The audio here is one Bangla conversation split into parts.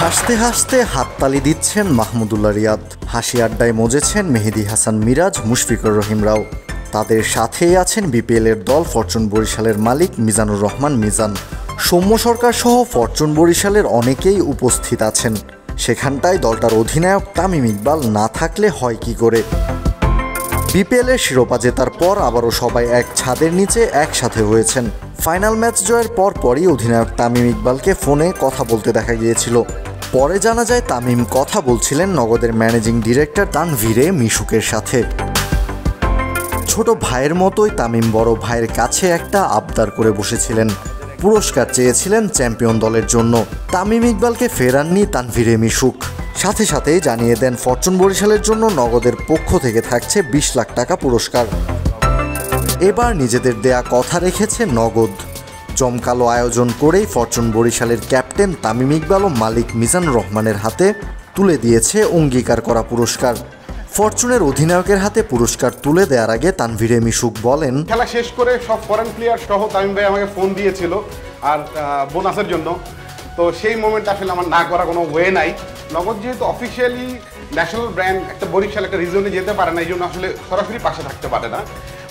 হাসতে হাসতে হাততালি দিচ্ছেন মাহমুদুল্লাহ রিয়াদ, হাসি আড্ডায় মজেছেন মেহেদী হাসান মিরাজ, মুশফিকুর রহিমরাও। তাদের সাথেই আছেন বিপিএলের দল ফরচুন বরিশালের মালিক মিজানুর রহমান মিজান। সৌম্য সরকার সহ ফরচুন বরিশালের অনেকেই উপস্থিত আছেন। সেখানটায় দলটার অধিনায়ক তামিম ইকবাল না থাকলে হয় কি করে? বিপিএলের শিরোপা জেতার পর আবারও সবাই এক ছাদের নিচে একসাথে হয়েছেন। ফাইনাল ম্যাচ জয়ের পরই অধিনায়ক তামিম ইকবালকে ফোনে কথা বলতে দেখা গিয়েছিল। পরে জানা যায় তামিম কথা বলছিলেন নগদের ম্যানেজিং ডিরেক্টর তানভীরে মিশুকের সাথে। ছোট ভাইয়ের মতোই তামিম বড় ভাইয়ের কাছে একটা আবদার করে বসেছিলেন। পুরস্কার চেয়েছিলেন চ্যাম্পিয়ন দলের জন্য। তামিম ইকবালকে ফেরাননি তানভীরে মিশুক। সাথে সাথেই জানিয়ে দেন ফরচুন বরিশালের জন্য নগদের পক্ষ থেকে থাকছে 20 লাখ টাকা পুরস্কার। এবার নিজেদের দেয়া কথা রেখেছে নগদ। জমকালো আয়োজন করেই ফরচুন বরিশালের ক্যাপ্টেন তামিম ইকবাল ও মালিক মিজানুর রহমানের হাতে তুলে দিয়েছে অঙ্গীকার করা পুরস্কার। ফরচুনের অধিনায়কের হাতে পুরস্কার তুলে দেওয়ার আগে তানভীরে মিশুক বলেন, খেলা শেষ করে সব ফরেন প্লেয়ার সহ তামিম ভাই আমাকে ফোন দিয়েছিল আর বোনাসের জন্য। তো সেই মোমেন্ট আসলে আমার না করা কোনো ওয়ে নাই। নগদ যেহেতু অফিসিয়ালি ন্যাশনাল ব্র্যান্ড, একটা বরিশাল একটা রিজনে যেতে পারে না, এই জন্য আসলে সরাসরি পাশে থাকতে পারে না।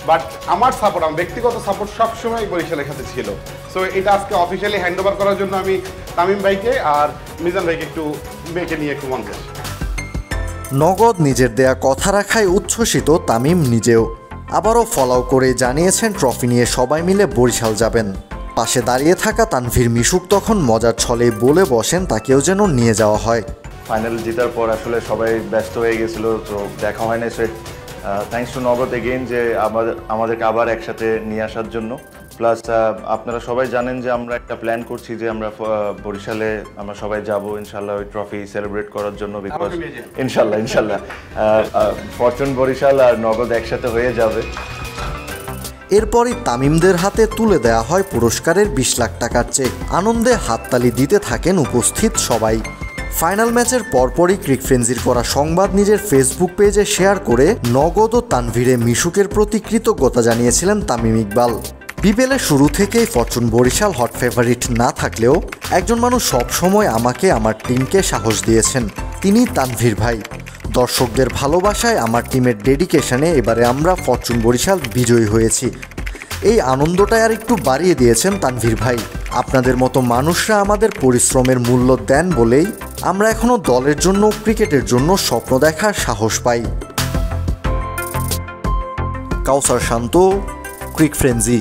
বাট আমার সাপোর্ট, আমার ব্যক্তিগত সাপোর্ট সবসময় বরিশালের সাথে ছিল। সো এটা আজকে অফিসিয়ালি হ্যান্ড ওভার করার জন্য আমি তামিম ভাইকে আর মিজান ভাইকে একটু মেয়েকে নিয়ে একটু মঞ্চে। নগদ নিজের দেয়া কথা রাখায় উচ্ছ্বসিত তামিম নিজেও। আবারও ফলাও করে জানিয়েছেন ট্রফি নিয়ে সবাই মিলে বরিশাল যাবেন। পাশে দাঁড়িয়ে থাকা তানভীর মিশুক তখন মজার ছলে বলে বসেন তাকেও যেন নিয়ে যাওয়া হয়। ফাইনাল জেতার পর আসলে সবাই ব্যস্ত হয়ে গেছিল, তো দেখা হয় না। সো থ্যাঙ্কস টু নগদ এগেইন যে আমাদেরকে আবার একসাথে নিয়ে আসার জন্য। প্লাস আপনারা সবাই জানেন যে আমরা একটা প্ল্যান করছি যে আমরা বরিশালে আমরা সবাই যাব ইনশাল্লাহ ওই ট্রফি সেলিব্রেট করার জন্য। বিকজ ইনশাল্লাহ ফরচুন বরিশাল আর নগদ একসাথে হয়ে যাবে। এরপরই তামিমদের হাতে তুলে দেয়া হয় পুরস্কারের 20 লাখ টাকার চেক। আনন্দে হাততালি দিতে থাকেন উপস্থিত সবাই। ফাইনাল ম্যাচের পরপরই ক্রিক ফ্রেন্সির করা সংবাদ নিজের ফেসবুক পেজে শেয়ার করে নগদ ও তানভীরে মিশুকের প্রতি কৃতজ্ঞতা জানিয়েছিলেন তামিম ইকবাল। বিপিএলের শুরু থেকেই ফরচুন বরিশাল হট ফেভারিট না থাকলেও একজন মানুষ সবসময় আমাকে আমার টিমকে সাহস দিয়েছেন, তিনি তানভীর ভাই। দর্শকদের ভালোবাসায় আমার টিমের ডেডিকেশনে এবারে আমরা ফরচুন বরিশাল বিজয়ী হয়েছি। এই আনন্দটাই আর একটু বাড়িয়ে দিয়েছেন তানভীর ভাই। আপনাদের মতো মানুষরা আমাদের পরিশ্রমের মূল্য দেন বলেই আমরা এখনও দলের জন্য, ক্রিকেটের জন্য স্বপ্ন দেখার সাহস পাই। কাউসার শান্ত, ক্রিক ফ্রেন্সি।